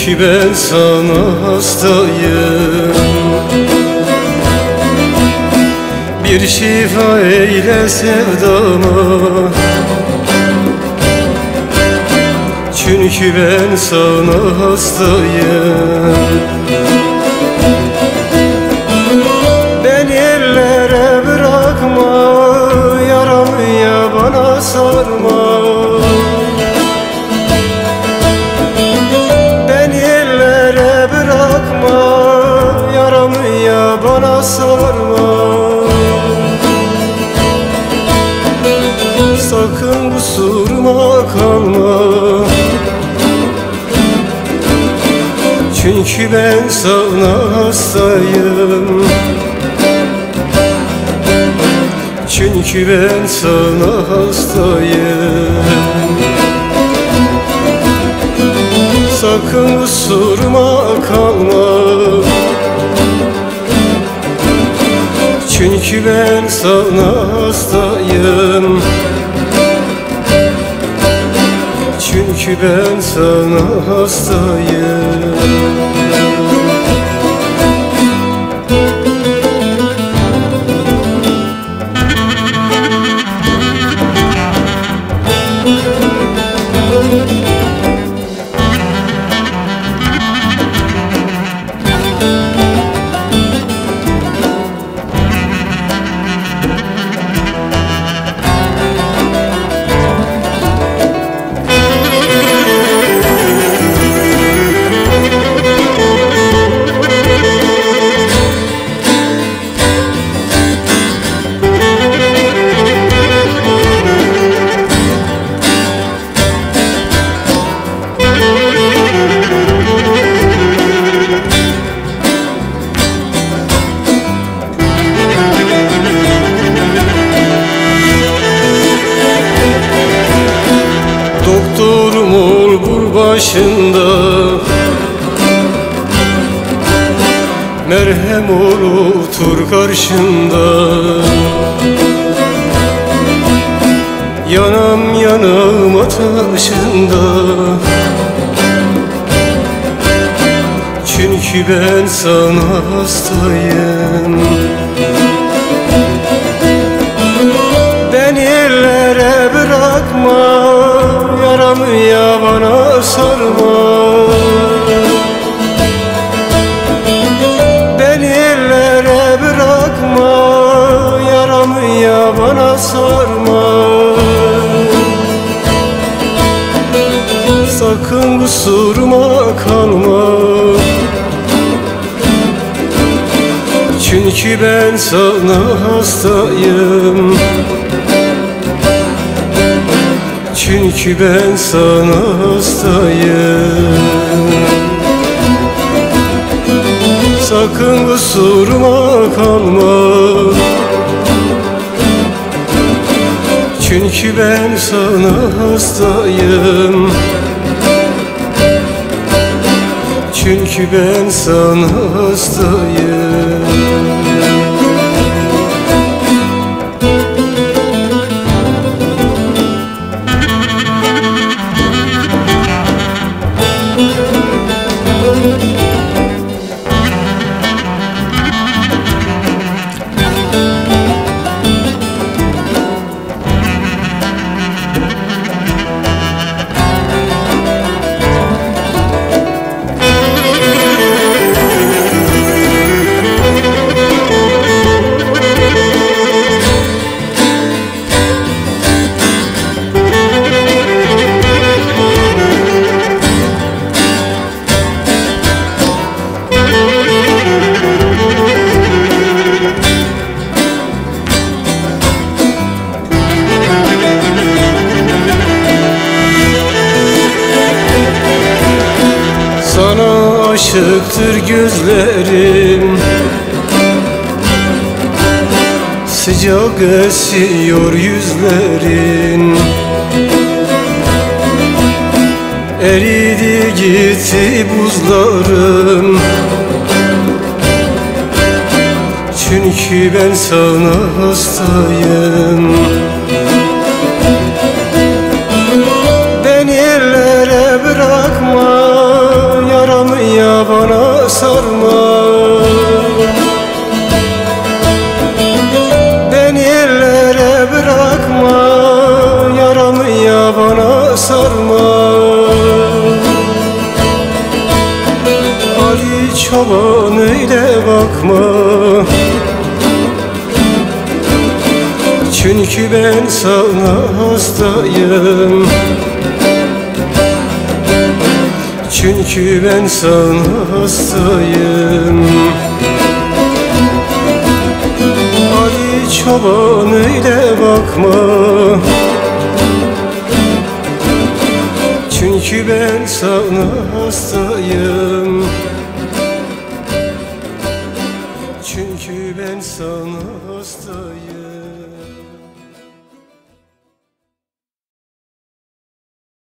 Çünkü ben sana hastayım. Bir şifa eyle sevdama, çünkü ben sana hastayım. Beni ellere bırakma, yaramı yabana sarma. Beni ellere bırakma, yaramı yabana sarma. Sakın kusuruma kalma, çünkü ben sana hastayım. Çünkü ben sana hastayım. Sakın kusuruma kalma, çünkü ben sana hastayım. Çünkü ben sana hastayım. Doktorum ol bul başında, merhem ol otur karşımda. Yanam yanam ateşinde, çünkü ben sana hastayım. Beni ellere bırakma, yaramı yabana sarma. Beni ellere bırakma, yaramı yabana sarma. Sakın kusuruma kalma, çünkü ben sana hastayım. Çünkü ben sana hastayım. Sakın kusuruma kalma, çünkü ben sana hastayım. Çünkü ben sana hastayım. Sana aşıktır gözlerim, sıcak esiyor yüzlerin. Eridi gitti buzlarım, çünkü ben sana hastayım. Beni ellere bırakma, yaram yabana sarma. Beni ellere bırakma, yaramı yabana sarma. Ali Çoban öyle bakma, çünkü ben sana hastayım. Çünkü ben sana hastayım. Ali Çoban öyle bakma, çünkü ben sana hastayım. Çünkü ben sana hastayım.